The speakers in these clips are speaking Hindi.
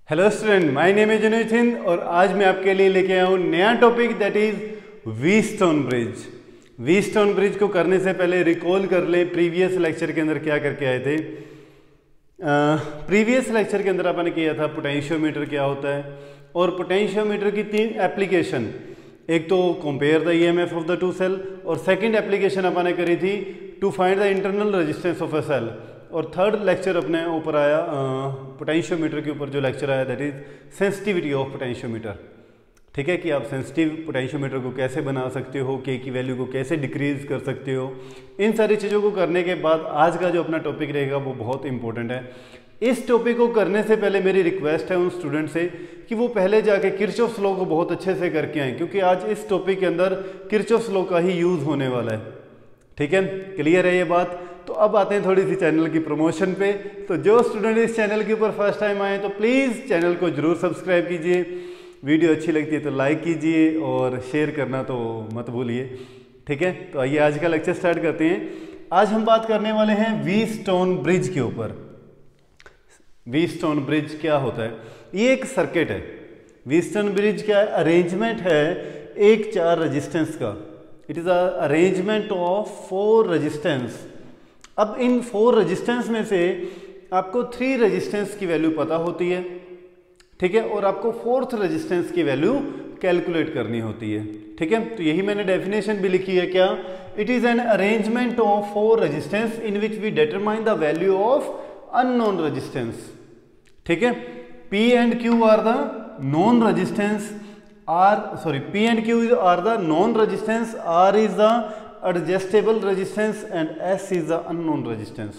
Hello student, my name is Nitin और आज मैं आपके लिए लेके आया हूँ नया topic that is Wheatstone bridge. Wheatstone bridge को करने से पहले रिकॉल कर ले प्रीवियस लेक्चर के अंदर क्या करके आए थे। प्रीवियस लेक्चर के अंदर अपन ने किया था पोटेंशियोमीटर क्या होता है और पोटेंशियोमीटर की तीन एप्लीकेशन, एक तो compare the EMF of the two cell और सेकंड एप्लीकेशन अपन ने करी थी to find the internal resistance of a cell, और थर्ड लेक्चर अपने ऊपर आया पोटेंशियोमीटर के ऊपर जो लेक्चर आया that is sensitivity of potentiometer. ठीक है कि आप सेंसिटिव पोटेंशियोमीटर को कैसे बना सकते हो, के की वैल्यू को कैसे डिक्रीज कर सकते हो। इन सारी चीज़ों को करने के बाद आज का जो अपना टॉपिक रहेगा वो बहुत इंपॉर्टेंट है। इस टॉपिक को करने से पहले मेरी रिक्वेस्ट है उन स्टूडेंट से कि वो पहले जाके किरचॉफ्स लॉ को बहुत अच्छे से करके आएँ, क्योंकि आज इस टॉपिक के अंदर किरचॉफ्स लॉ का ही यूज़ होने वाला है। ठीक है, क्लियर है ये बात। तो अब आते हैं थोड़ी सी चैनल की प्रमोशन पे। तो जो स्टूडेंट इस चैनल के ऊपर फर्स्ट टाइम आए तो प्लीज़ चैनल को जरूर सब्सक्राइब कीजिए, वीडियो अच्छी लगती है तो लाइक कीजिए और शेयर करना तो मत भूलिए। ठीक है, तो आइए आज का लेक्चर स्टार्ट करते हैं। आज हम बात करने वाले हैं व्हीटस्टोन ब्रिज के ऊपर। व्हीटस्टोन ब्रिज क्या होता है? ये एक सर्किट है। व्हीटस्टोन ब्रिज क्या अरेंजमेंट है एक चार रेजिस्टेंस का। It is a arrangement of 4 resistance. अब इन 4 रेजिस्टेंस में से आपको 3 रेजिस्टेंस की वैल्यू पता होती है, ठीक है, और आपको 4th रेजिस्टेंस की वैल्यू कैलकुलेट करनी होती है। ठीक है, तो यही मैंने डेफिनेशन भी लिखी है क्या, it is an arrangement of 4 resistance in which we determine the value of unknown resistance. ठीक है, P and Q are the known resistance, P and Q are the known resistance, R is the adjustable resistance and S is the unknown resistance.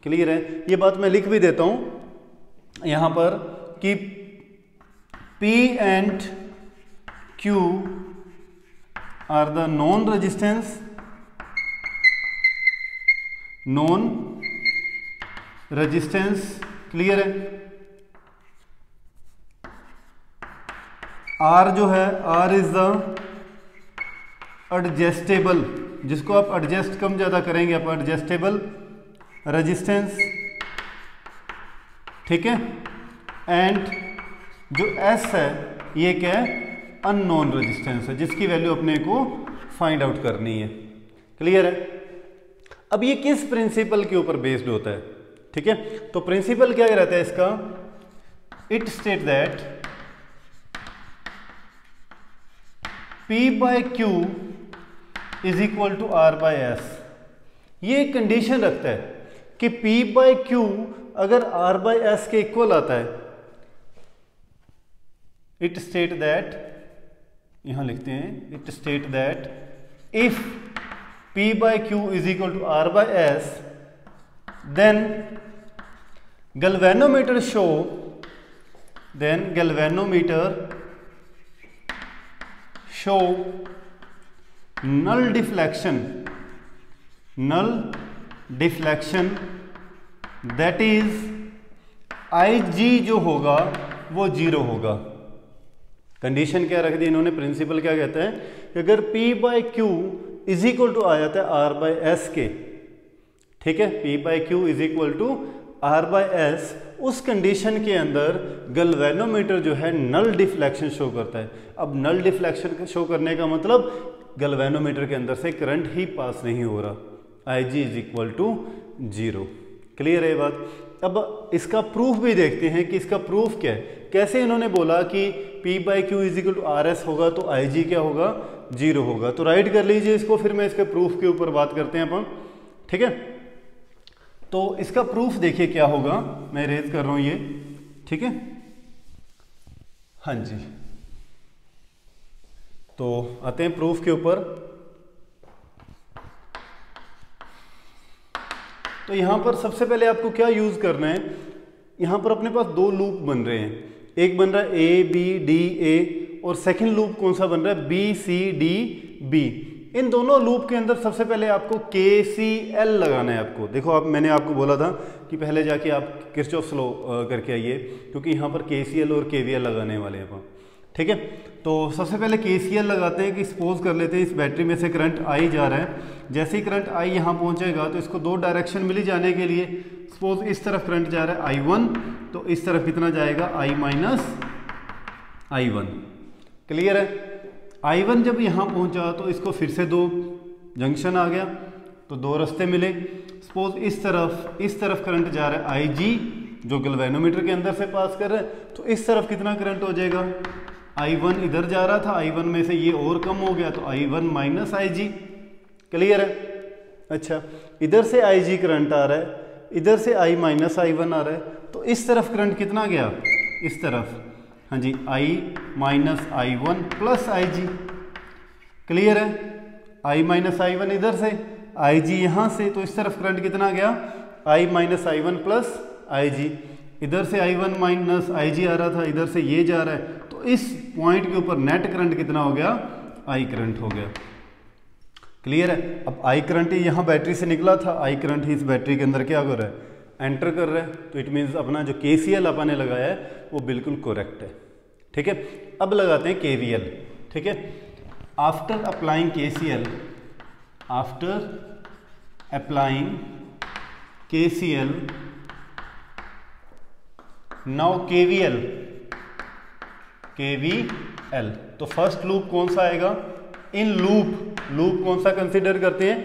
Clear है? ये बात मैं लिख भी देता हूं यहां पर कि P and Q are the known resistance, known resistance. Clear है? R जो है R इज द एडजस्टेबल, जिसको आप एडजस्ट कम ज़्यादा करेंगे आप एडजस्टेबल रेजिस्टेंस। ठीक है, एंड जो S है ये क्या है, अननोन रेजिस्टेंस है, जिसकी वैल्यू अपने को फाइंड आउट करनी है। क्लियर है? अब ये किस प्रिंसिपल के ऊपर बेस्ड होता है? ठीक है, तो प्रिंसिपल क्या रहता है इसका, it state that P by Q is equal to R by S। ये कंडीशन रखता है कि P बाय Q अगर R बाय S के इक्वल आता है, इट स्टेट दैट, यहां लिखते हैं, it state that if P by Q is equal to R by S then galvanometer show null deflection that is Ig जो होगा वो 0 होगा। कंडीशन क्या रख दी इन्होंने, प्रिंसिपल क्या कहता है कि अगर P by Q is equal to आ जाता है R बाय S के, ठीक है, P by Q is equal to R by S, उस कंडीशन के अंदर गैल्वेनोमीटर जो है नल डिफ्लेक्शन शो करता है। अब नल डिफ्लेक्शन शो करने का मतलब गैल्वेनोमीटर के अंदर से करंट ही पास नहीं हो रहा, Ig is equal to 0। Clear है ये बात? अब इसका प्रूफ भी देखते हैं कि इसका प्रूफ क्या है। कैसे इन्होंने बोला कि P by Q is equal to RS होगा तो Ig क्या होगा, 0 होगा। तो राइट कर लीजिए इसको, फिर मैं इसके प्रूफ के ऊपर बात करते हैं अपन। ठीक है, तो इसका प्रूफ देखिए क्या होगा, मैं रेज कर रहा हूं ये। ठीक है, हाँ जी, तो आते हैं प्रूफ के ऊपर। तो यहां पर सबसे पहले आपको क्या यूज करना है, यहां पर अपने पास 2 लूप बन रहे हैं, एक बन रहा है A B D A और सेकंड लूप कौन सा बन रहा है, B C D B। इन दोनों लूप के अंदर सबसे पहले आपको KCL लगाना है आपको। देखो आप, मैंने आपको बोला था कि पहले जाके आप किरचॉफ्स लॉ करके आइए, क्योंकि यहाँ पर KCL और KVL लगाने वाले हैं अपन। ठीक है, तो सबसे पहले KCL लगाते हैं कि सपोज कर लेते हैं इस बैटरी में से करंट आई जा रहा है। जैसे ही करंट आई यहाँ पहुँचेगा तो इसको 2 डायरेक्शन मिली जाने के लिए, सपोज इस तरफ करंट जा रहा है I1, तो इस तरफ कितना जाएगा I माइनस I1। क्लियर है? I1 जब यहाँ पहुँचा तो इसको फिर से दो जंक्शन आ गया, तो दो रास्ते मिले। सपोज इस तरफ करंट जा रहा है IG, जो गैल्वेनोमीटर के अंदर से पास कर रहा है, तो इस तरफ कितना करंट हो जाएगा? I1 इधर जा रहा था, I1 में से ये और कम हो गया, तो I1 माइनस IG। क्लियर है? अच्छा, इधर से IG करंट आ रहा है, इधर से I माइनस I1 आ रहा है, तो इस तरफ करंट कितना गया? इस तरफ, हाँ जी, I minus I1 plus IG। Clear है? I माइनस I1 इधर से, IG यहाँ से, तो इस तरफ करंट कितना गया? I minus I1 plus IG। इधर से I1 माइनस IG आ रहा था, इधर से ये जा रहा है, तो इस पॉइंट के ऊपर नेट करंट कितना हो गया? I करंट हो गया। क्लियर है? अब I करंट ही यहाँ बैटरी से निकला था, I करंट ही इस बैटरी के अंदर क्या कर रहा है? एंटर कर रहा है, तो इट मीन्स अपना जो KCL अपन ने लगाया है वो बिल्कुल करेक्ट है। ठीक है, अब लगाते हैं KVL। ठीक है, after applying KCL, now KVL। तो फर्स्ट लूप कौन सा आएगा? इन लूप कौन सा कंसीडर करते हैं?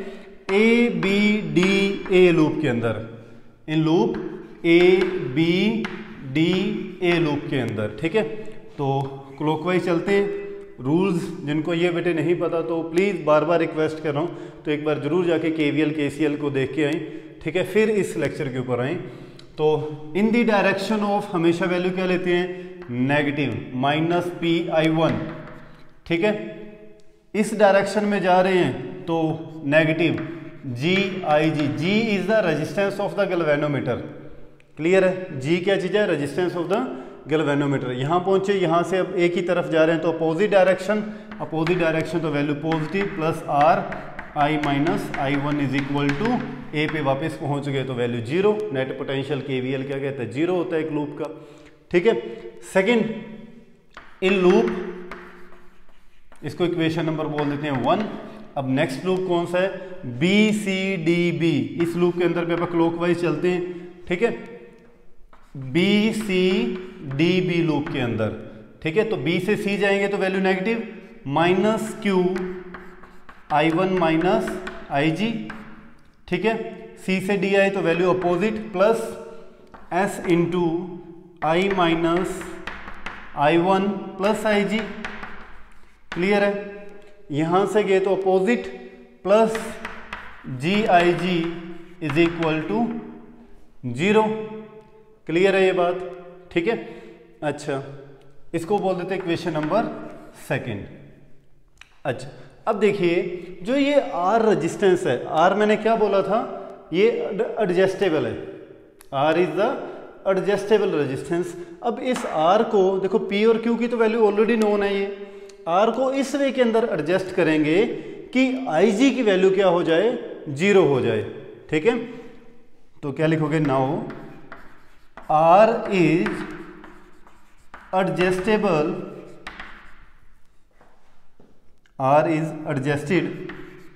ABDA लूप के अंदर, इन लूप ABDA लूप के अंदर। ठीक है, तो क्लॉकवाइज चलते हैं। रूल्स जिनको ये बेटे नहीं पता तो प्लीज़ बार बार रिक्वेस्ट कर रहा हूँ, तो एक बार जरूर जाके KVL KCL को देख के आएँ। ठीक है, फिर इस लेक्चर के ऊपर आएँ। तो इन दी डायरेक्शन ऑफ हमेशा वैल्यू क्या लेते हैं? Negative, minus PI1। ठीक है, इस डायरेक्शन में जा रहे हैं तो negative GIG। G is the resistance of the galvanometer. Clear है? G क्या चीज़ है? Resistance of the galvanometer. यहाँ पहुंचे, यहाँ से अब एक ही तरफ जा रहे हैं, तो अपोजिट डायरेक्शन तो value positive, plus R I minus I1 is equal to A पे वापस पहुंच गए तो वैल्यू 0। नेट पोटेंशियल KVL क्या कहता है? 0 होता है एक लूप का। ठीक है, सेकंड, इन लूप, इसको इक्वेशन नंबर बोल देते हैं 1। अब नेक्स्ट लूप कौन सा है? BCDB। इस लूप के अंदर भी आप क्लॉकवाइज चलते हैं। ठीक है, BCDB लूप के अंदर। ठीक है, तो B से C जाएंगे तो value negative, minus Q I1 minus IG। ठीक है, C से D आए तो value opposite, plus S into I minus I1 plus IG। Clear है? यहां से गए तो opposite, plus GIG is equal to 0। Clear है ये बात? ठीक है, अच्छा, इसको बोल देते हैं इक्वेशन नंबर सेकंड। अच्छा, अब देखिए जो ये R रेजिस्टेंस है, R मैंने क्या बोला था? ये एडजस्टेबल है। R is the adjustable resistance. अब इस R को देखो, P और Q की तो वैल्यू ऑलरेडी नोन है। ये R को इस वे के अंदर एडजस्ट करेंगे कि IG की वैल्यू क्या हो जाए? 0 हो जाए। ठीक है, तो क्या लिखोगे? Now R is adjustable, R is adjusted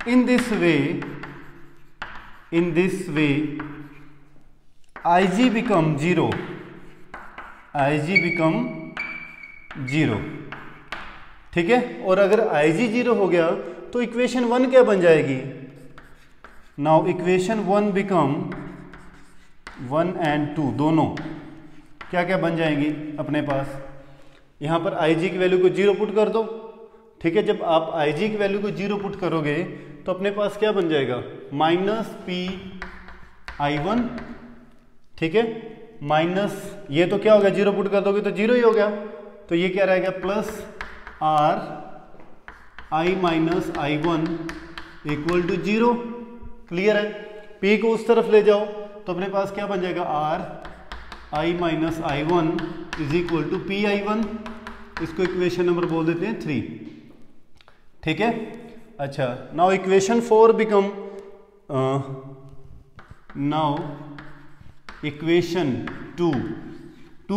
in this way IG become 0, ठीक है। और अगर IG 0 हो गया तो इक्वेशन 1 क्या बन जाएगी? नाउ इक्वेशन 1 बिकम 1 and 2 दोनों क्या क्या बन जाएंगी अपने पास? यहाँ पर IG की वैल्यू को 0 पुट कर दो। ठीक है, जब आप IG की वैल्यू को 0 पुट करोगे तो अपने पास क्या बन जाएगा? Minus PI1। ठीक है, माइनस ये तो क्या होगा? 0 पुट कर दोगे तो 0 ही हो गया, तो ये क्या रहेगा? Plus R I minus I1 equal to 0। Clear है? P को उस तरफ ले जाओ तो अपने पास क्या बन जाएगा? R I minus I1 is equal to PI1। इसको इक्वेशन नंबर बोल देते हैं 3। ठीक है, अच्छा, now equation 4 become, now equation 2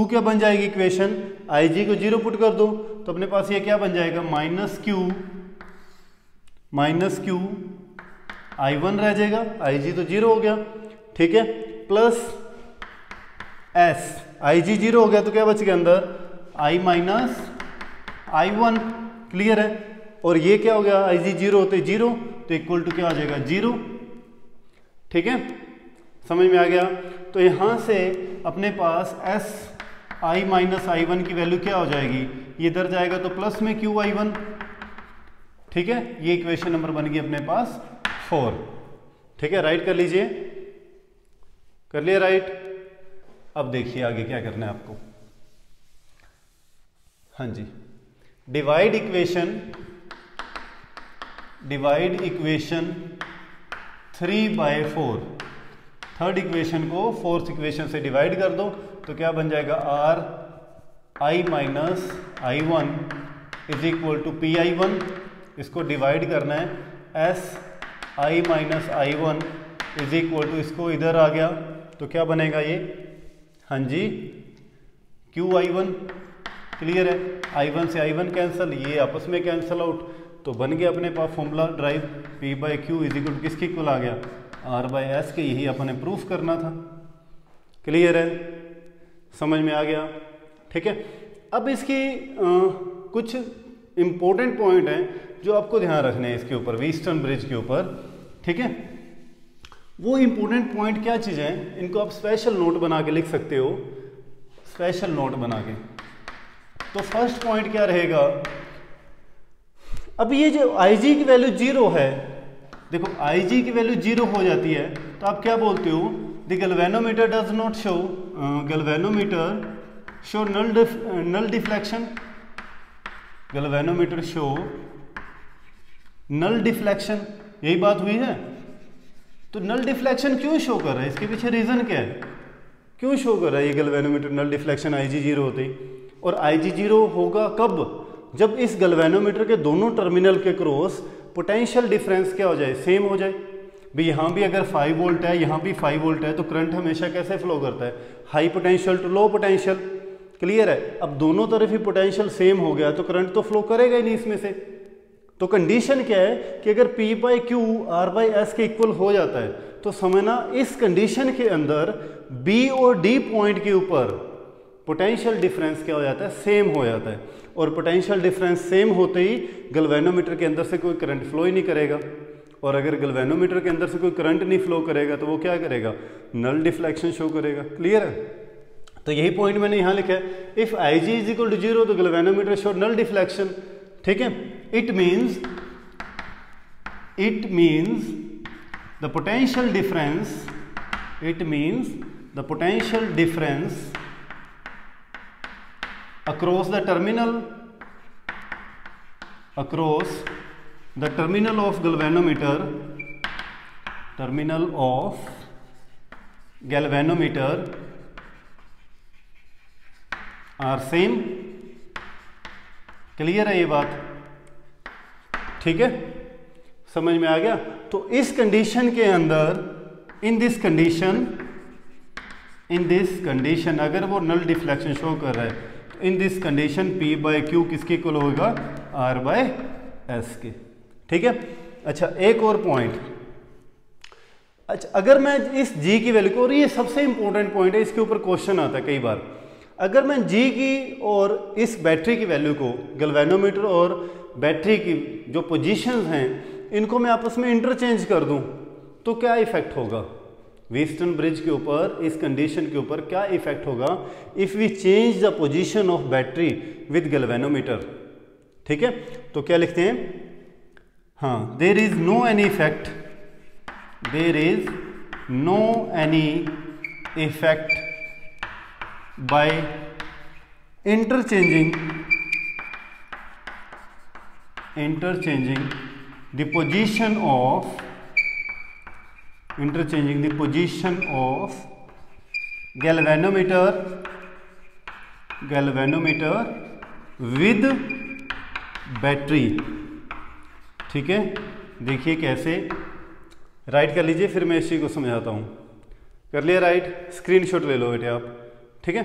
क्या बन जाएगी इक्वेशन? IG को 0 पुट कर दो तो अपने पास ये क्या बन जाएगा? माइनस Q I1 रह जाएगा, IG तो 0 हो गया। ठीक है, प्लस एस, आई जी जीरो हो गया तो क्या बच गया अंदर, आई माइनस आई वन, क्लियर है। और ये क्या हो गया, आई जी जीरो होते जीरो, तो इक्वल टू क्या आ जाएगा, जीरो। ठीक है, समझ में आ गया। तो यहां से अपने पास S I minus I one की वैल्यू क्या हो जाएगी, ये इधर जाएगा तो प्लस में क्यू आई वन। ठीक है, ये इक्वेशन नंबर बन गई अपने पास 4। ठीक है, राइट कर लीजिए, कर लिया राइट। अब देखिए आगे क्या करना है आपको। हाँ जी, डिवाइड इक्वेशन 3/4, थर्ड इक्वेशन को फोर्थ इक्वेशन से डिवाइड कर दो तो क्या बन जाएगा, R I minus I one is equal to P I one. इसको डिवाइड करना है, S I minus I one is equal to, इसको इधर आ गया तो क्या बनेगा ये, हाँ जी, क्यू आई वन, क्लियर है। आई वन से आई वन कैंसिल, ये आपस में कैंसिल आउट, तो बन गया अपने पास formula derive, P by Q is equal to किसके इक्वल आ गया, आर बाई एस के। यही अपने प्रूफ करना था, क्लियर है, समझ में आ गया। ठीक है, अब इसकी कुछ इंपॉर्टेंट पॉइंट हैं जो आपको ध्यान रखने हैं इसके ऊपर, व्हीटस्टोन ब्रिज के ऊपर। ठीक है, वो इंपॉर्टेंट पॉइंट क्या चीज़ है, इनको आप स्पेशल नोट बना के लिख सकते हो, स्पेशल नोट बना के। तो फर्स्ट पॉइंट क्या रहेगा, अब ये जो Ig की वैल्यू जीरो है, देखो Ig की वैल्यू जीरो हो जाती है तो आप क्या बोलते हो, the galvanometer does not show, galvanometer show null deflection, galvanometer show null deflection, यही बात हुई है। तो नल डिफ्लेक्शन क्यों शो कर रहा है, इसके पीछे रीजन क्या है, क्यों शो कर रहा है ये galvanometer null deflection Ig zero होते ही। और Ig जीरो होगा कब, जब इस गैल्वेनोमीटर के दोनों टर्मिनल के क्रॉस पोटेंशियल डिफरेंस क्या हो जाए, सेम हो जाए। भाई यहाँ भी अगर 5 वोल्ट है, यहाँ भी 5 वोल्ट है, तो करंट हमेशा कैसे फ्लो करता है, high potential to low potential, clear है। अब दोनों तरफ ही पोटेंशियल सेम हो गया तो करंट तो फ्लो करेगा ही नहीं इसमें से। तो कंडीशन क्या है कि अगर P by Q R by S के इक्वल हो जाता है तो समझना इस कंडीशन के अंदर B और D पॉइंट के ऊपर पोटेंशियल डिफरेंस क्या हो जाता है, सेम हो जाता है। और पोटेंशियल डिफरेंस सेम होते ही गैल्वेनोमीटर के अंदर से कोई करंट फ्लो ही नहीं करेगा। और अगर गैल्वेनोमीटर के अंदर से कोई करंट नहीं फ्लो करेगा तो वो क्या करेगा, नल डिफ्लेक्शन शो करेगा, क्लियर है। तो यही पॉइंट मैंने यहाँ लिखा है, if Ig is equal to zero तो गैल्वेनोमीटर शो नल डिफ्लेक्शन। ठीक है, it means the potential difference across the terminal of galvanometer are same, clear है ये बात, ठीक है, समझ में आ गया। तो इस कंडीशन के अंदर, इन दिस कंडीशन अगर वो नल डिफ्लेक्शन शो कर रहा है, in this condition P by Q किसके इक्वल होगा, R बाई एस के, ठीक है। अच्छा, एक और पॉइंट, अच्छा अगर मैं इस G की वैल्यू को, और ये सबसे इंपॉर्टेंट पॉइंट है, इसके ऊपर क्वेश्चन आता है कई बार, अगर मैं G की और इस बैटरी की वैल्यू को, गैल्वेनोमीटर और बैटरी की जो पोजीशंस हैं इनको मैं आपस में इंटरचेंज कर दूं तो क्या इफेक्ट होगा व्हीटस्टोन ब्रिज के ऊपर, इस कंडीशन के ऊपर क्या इफेक्ट होगा if we change the position of battery with galvanometer. ठीक है, तो क्या लिखते हैं, हाँ, there is no any effect by interchanging the position of galvanometer with battery. ठीक है, देखिए कैसे, राइट कर लीजिए, फिर मैं इस चीज़ को समझाता हूँ। कर लिया राइट, स्क्रीनशॉट ले लो बेटे आप, ठीक है।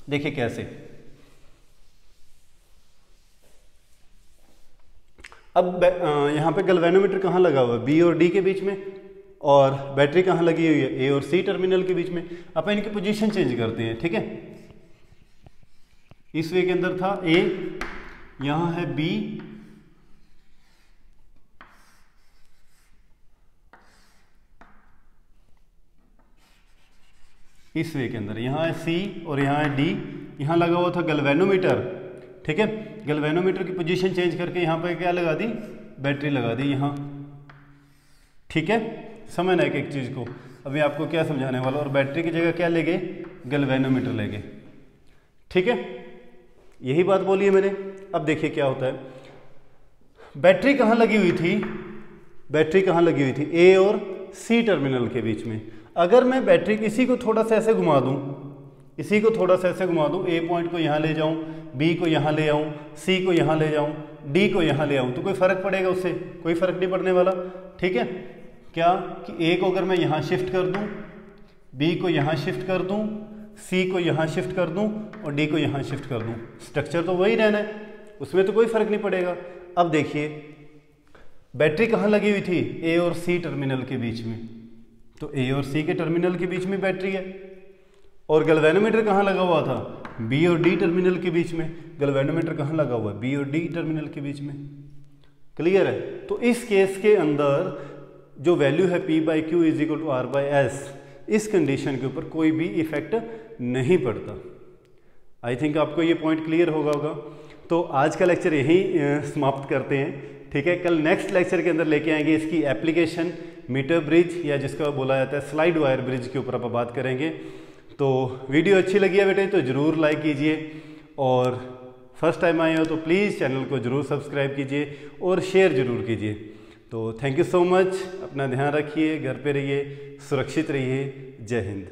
देखिए कैसे, अब यहाँ पे गैल्वेनोमीटर कहाँ लगा हुआ है, बी और डी के बीच में, और बैटरी कहाँ लगी हुई है, ए और सी टर्मिनल के बीच में। अपन इनकी पोजीशन चेंज करते हैं, ठीक है। इस वे के अंदर था ए, यहां है बी, इस वे के अंदर यहां है सी और यहां है डी। यहां लगा हुआ था गैल्वेनोमीटर, ठीक है। गैल्वेनोमीटर की पोजीशन चेंज करके यहां पर क्या लगा दी, बैटरी लगा दी यहां, ठीक है। समझना एक एक चीज को, अभी आपको क्या समझाने वाला। और बैटरी की जगह क्या ले गए, गैल्वेनोमीटर ले गए, ठीक है। यही बात बोली है मैंने। अब देखिए क्या होता है, बैटरी कहाँ लगी हुई थी, बैटरी कहाँ लगी हुई थी, ए और सी टर्मिनल के बीच में। अगर मैं बैटरी इसी को थोड़ा सा ऐसे घुमा दूं, इसी को थोड़ा सा ऐसे घुमा दूं, ए पॉइंट को यहाँ ले जाऊं, बी को यहाँ ले आऊं, सी को यहाँ ले जाऊं, डी को यहाँ ले आऊं, तो कोई फर्क पड़ेगा उससे, कोई फर्क नहीं पड़ने वाला, ठीक है। क्या कि ए को अगर मैं यहाँ शिफ्ट कर दूं, बी को यहाँ शिफ्ट कर दूं, सी को यहाँ शिफ्ट कर दूं और डी को यहाँ शिफ्ट कर दूं, स्ट्रक्चर तो वही रहना है, उसमें तो कोई फर्क नहीं पड़ेगा। अब देखिए बैटरी कहाँ लगी हुई थी, ए और सी टर्मिनल के बीच में, तो ए और सी के टर्मिनल के बीच में बैटरी है। और गैल्वेनोमीटर कहाँ लगा हुआ था, बी और डी टर्मिनल के बीच में। गैल्वेनोमीटर कहाँ लगा हुआ है, बी और डी टर्मिनल के बीच में। क्लियर है। तो इस केस के अंदर जो वैल्यू है P by Q is equal to R by S, इस कंडीशन के ऊपर कोई भी इफेक्ट नहीं पड़ता। आई थिंक आपको ये पॉइंट क्लियर होगा। तो आज का लेक्चर यहीं समाप्त करते हैं, ठीक है। कल नेक्स्ट लेक्चर के अंदर लेके आएंगे इसकी एप्लीकेशन, मीटर ब्रिज या जिसका बोला जाता है स्लाइड वायर ब्रिज के ऊपर आप बात करेंगे। तो वीडियो अच्छी लगी है बेटे तो ज़रूर लाइक कीजिए, और फर्स्ट टाइम आए हो तो प्लीज़ चैनल को ज़रूर सब्सक्राइब कीजिए और शेयर ज़रूर कीजिए। तो थैंक यू सो मच, अपना ध्यान रखिए, घर पे रहिए, सुरक्षित रहिए। जय हिंद।